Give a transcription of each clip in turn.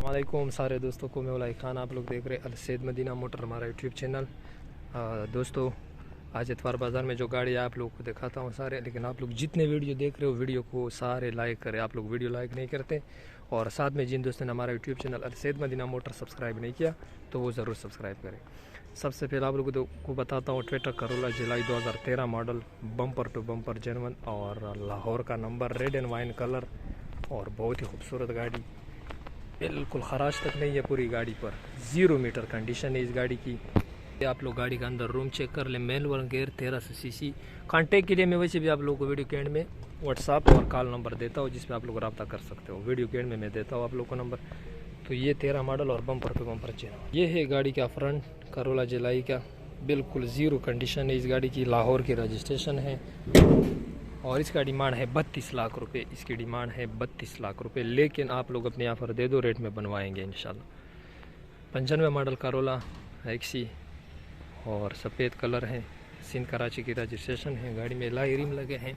अस्सलामुअलैकुम सारे दोस्तों को मैं उलाई खान, आप लोग देख रहे अल सैद मदीना मोटर हमारा यूट्यूब चैनल। दोस्तों आज इतवार बाज़ार में जो गाड़ी आप लोग को दिखाता हूँ सारे, लेकिन आप लोग जितने वीडियो देख रहे हो वीडियो को सारे लाइक करें। आप लोग वीडियो लाइक नहीं करते, और साथ में जिन दोस्तों ने हमारा यूट्यूब चैनल अल सैद मदीना मोटर सब्सक्राइब नहीं किया तो वो ज़रूर सब्सक्राइब करें। सबसे पहले आप लोगों को बताता हूँ टोयोटा करोला जुलाई 2013 model, bumper to bumper genuine और लाहौर का number, red and wine colour, और बहुत ही खूबसूरत गाड़ी, बिल्कुल खराश तक नहीं है पूरी गाड़ी पर, 0 मीटर कंडीशन है इस गाड़ी की। आप लोग गाड़ी का अंदर रूम चेक कर लें, मैनुअल गियर 1300 सीसी। कांटेक्ट के लिए मैं वैसे भी आप लोगों को वीडियो के एंड में व्हाट्सअप और कॉल नंबर देता हूँ, जिसमें आप लोग रब्ता कर सकते हो। वीडियो के एंड में मैं देता हूँ आप लोग को नंबर। तो ये 13 मॉडल और बम्पर टू बम्पर चेन। ये है गाड़ी का फ्रंट करोला जुलाई का, बिल्कुल 0 कंडीशन है इस गाड़ी की, लाहौर की रजिस्ट्रेशन है और इसका डिमांड है 32 लाख रुपए। इसकी डिमांड है 32 लाख रुपए, लेकिन आप लोग अपने ऑफर दे दो, रेट में बनवाएंगे इंशाल्लाह। 95 मॉडल करोला एक्सी और सफ़ेद कलर है, सिंध कराची की रजिस्ट्रेशन है। गाड़ी में एलॉय रिम लगे हैं,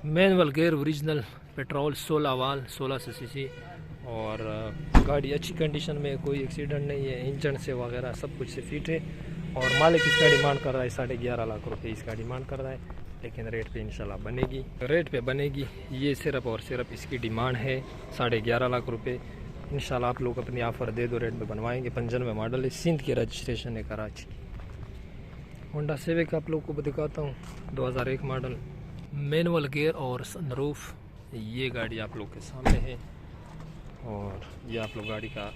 मैनुअल गियर ओरिजिनल, पेट्रोल 16 वाल 1600 सीसी, और गाड़ी अच्छी कंडीशन में, कोई एक्सीडेंट नहीं है, इंजन से वगैरह सब कुछ से फिट है। और मालिक इसका डिमांड कर रहा है 11.5 लाख रुपए इसका डिमांड कर रहा है, लेकिन रेट पे इंशाल्लाह बनेगी, रेट पे बनेगी। ये सिर्फ और सिर्फ इसकी डिमांड है 11.5 लाख रुपए। इंशाल्लाह आप लोग अपनी ऑफ़र दे दो, रेट में बनवाएंगे। 95 मॉडल है, सिंध की रजिस्ट्रेशन है कराची। होंडा सिविक आप लोग को दिखाता हूँ, 2001 मॉडल, मैनुअल गियर और सनरूफ। ये गाड़ी आप लोग के सामने है, और ये आप लोग गाड़ी का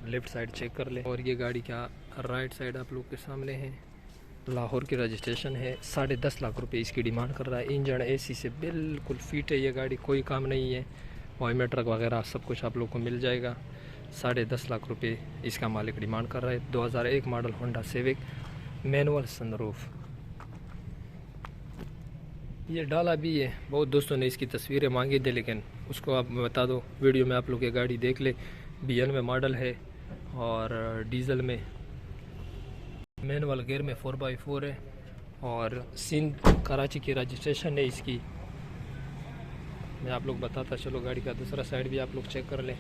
लेफ़्ट साइड चेक कर लें, और ये गाड़ी का राइट साइड आप लोग के सामने है। लाहौर की रजिस्ट्रेशन है, 10.5 लाख रुपए इसकी डिमांड कर रहा है। इंजन एसी से बिल्कुल फिट है ये गाड़ी, कोई काम नहीं है, वाइमेट्रिक वगैरह सब कुछ आप लोग को मिल जाएगा। 10.5 लाख रुपए इसका मालिक डिमांड कर रहा है। 2001 model Honda civic, manual sunroof. ये डाला भी है, बहुत दोस्तों ने इसकी तस्वीरें मांगी थी, लेकिन उसको आप बता दो वीडियो में, आप लोग ये गाड़ी देख ले। 92 मॉडल है और डीजल में, मैनुअल गियर में 4x4 है, और सिंध कराची की रजिस्ट्रेशन है इसकी। मैं आप लोग बताता चलो, गाड़ी का दूसरा साइड भी आप लोग चेक कर लें।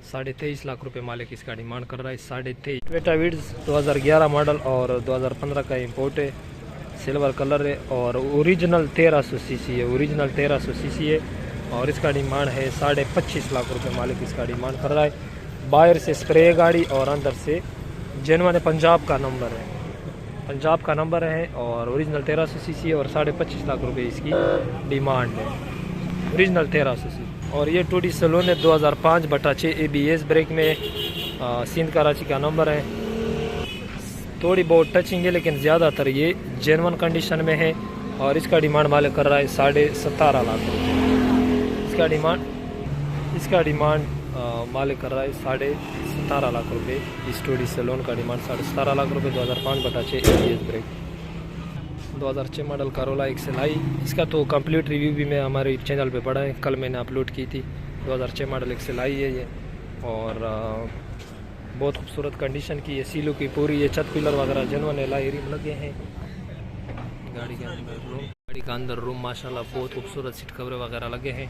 23.5 लाख रुपए मालिक इसका डिमांड कर रहा है, 23.5। टोयोटा विड्स 2011 मॉडल और 2015 का इंपोर्ट है, सिल्वर कलर है और ओरिजिनल 1300 सीसी है, ओरिजिनल 1300 सीसी है, और इसका डिमांड है 25.5 लाख रुपए मालिक इसका डिमांड कर रहा है। बाहर से स्प्रे गाड़ी और अंदर से जेनवन पंजाब का नंबर है, पंजाब का नंबर है, और ओरिजिनल 1300 सीसी है, और 25.5 लाख रुपए इसकी डिमांड है, ओरिजिनल 1300 सीसी। और ये 2D सैलून है, 2005/6 ABS ब्रेक में, सिंध कराची का नंबर है। थोड़ी बहुत टचिंग है, लेकिन ज़्यादातर ये जेनवन कंडीशन में है, और इसका डिमांड मालिक कर रहा है 17.5 लाख रुपये। इसका डिमांड मालिक कर रहा है 17.5 लाख रुपए। इस 2D सैलून का डिमांड 17.5 लाख रुपए। 2005/6 ABS brake, 2006 model Corolla XLI। इसका तो कंप्लीट रिव्यू भी मैं हमारे चैनल पे पढ़ा है, कल मैंने अपलोड की थी। 2006 मॉडल XLI है ये, और बहुत खूबसूरत कंडीशन की है, सीलो की पूरी है, छत पिलर वगैरह जेनवन एलॉय रिम लगे हैं। गाड़ी का अंदर रूम माशाल्लाह बहुत खूबसूरत, सीट कवर वगैरह लगे हैं,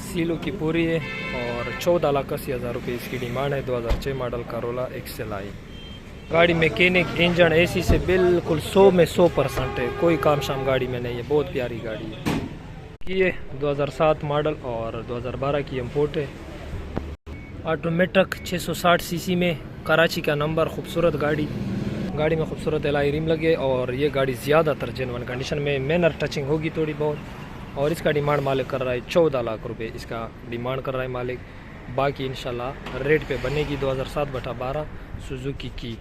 सीलो की पूरी है, और 14,80,000 रुपये इसकी डिमांड है। 2006 मॉडल करोला XLI। गाड़ी मैकेनिक, इंजन एसी से बिल्कुल 100 में 100% है, कोई काम शाम गाड़ी में नहीं है, बहुत प्यारी गाड़ी है। ये 2007 मॉडल और 2012 की इंपोर्ट है, ऑटोमेटिक 660 सीसी में, कराची का नंबर, खूबसूरत गाड़ी में खूबसूरत एलॉय रिम लगे, और ये गाड़ी ज़्यादातर जेनवन कंडीशन में, मैनर टचिंग होगी थोड़ी बहुत, और इसका डिमांड मालिक कर रहा है 14 लाख रुपए इसका डिमांड कर रहा है मालिक। बाकी इंशाल्लाह रेट पे बनेगी। 2007/12 सुजुकी की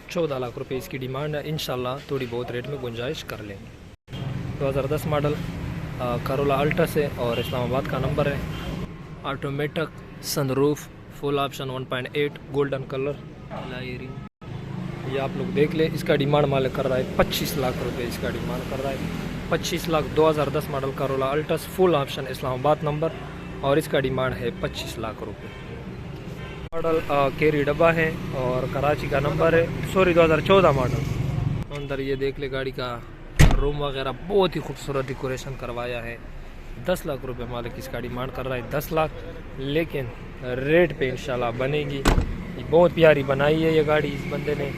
14 लाख रुपए इसकी डिमांड है, इंशाल्लाह थोड़ी बहुत रेट में गुंजाइश कर लेंगे। 2010 मॉडल करोला अल्टस है, और इस्लामाबाद का नंबर है, automatic, sunroof, full option, 1.8, golden colour, ये आप लोग देख ले। इसका डिमांड मालिक कर रहा है 25 लाख रुपए इसका डिमांड कर रहा है, 25 lakh. 2010 model Corolla Altis, full option, Islamabad number, और इसका डिमांड है 25 लाख रुपए। मॉडल केरी डब्बा है, और कराची का नंबर है, सॉरी 2014 मॉडल। अंदर ये देख ले, गाड़ी का रूम वगैरह बहुत ही खूबसूरत डेकोरेशन करवाया है, 10 लाख रुपए मालिक इस गाड़ी मांग कर रहा है, 10 लाख, लेकिन रेट पे इंशाल्लाह बनेगी। ये बहुत प्यारी बनाई है ये गाड़ी इस बंदे ने,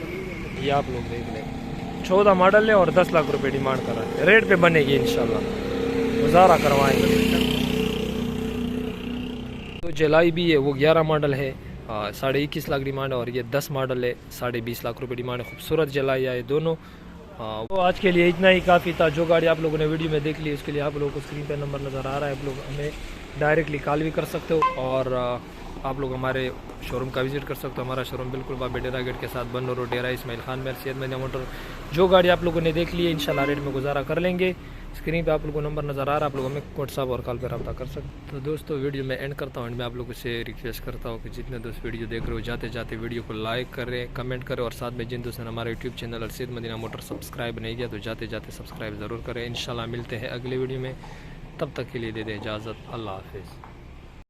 ये आप लोग देख लें। 14 मॉडल है और 10 लाख रुपए डिमांड कर रहा है, रेट पे बनेगी इंशाल्लाह, गुजारा करवाएंगे। तो जलाई भी है, वो 11 मॉडल है, 21.5 लाख डिमांड है, और ये 10 मॉडल है, 20.5 लाख रुपए डिमांड है। खूबसूरत जलाई है दोनों। तो आज के लिए इतना ही काफ़ी था। जो गाड़ी आप लोगों ने वीडियो में देख ली उसके लिए आप लोगों को स्क्रीन पे नंबर नज़र आ रहा है, आप लोग हमें डायरेक्टली कॉल भी कर सकते हो, और आप लोग हमारे शोरूम का विजिट कर सकते हो। हमारा शोरूम बिल्कुल बाबे डेरा गेट के साथ बनो रोड, डेरा इस्माइल खान में, अलसैद मदीना मोटर। जो गाड़ी आप लोगों ने देख ली है इंशाल्लाह रेट में गुजारा कर लेंगे। स्क्रीन पे आप लोगों को नंबर नज़र आ रहा है, आप लोग हमें व्हाट्सएप और कॉल पर रब्ता कर सकते। तो दोस्तों वीडियो में एंड करता हूँ, मैं आप लोगों से रिक्वेस्ट करता हूँ कि जितने दोस्त वीडियो देख रहे हो जाते जाते वीडियो को लाइक करें, कमेंट करें, और साथ में जिन दोस्तों ने हमारा YouTube channel Alsaid Madina motor subscribe नहीं किया तो जाते जाते सब्सक्राइब ज़रूर करें। इंशाल्लाह मिलते हैं अगले वीडियो में, तब तक के लिए दे दें इजाज़त, अल्लाह हाफिज़।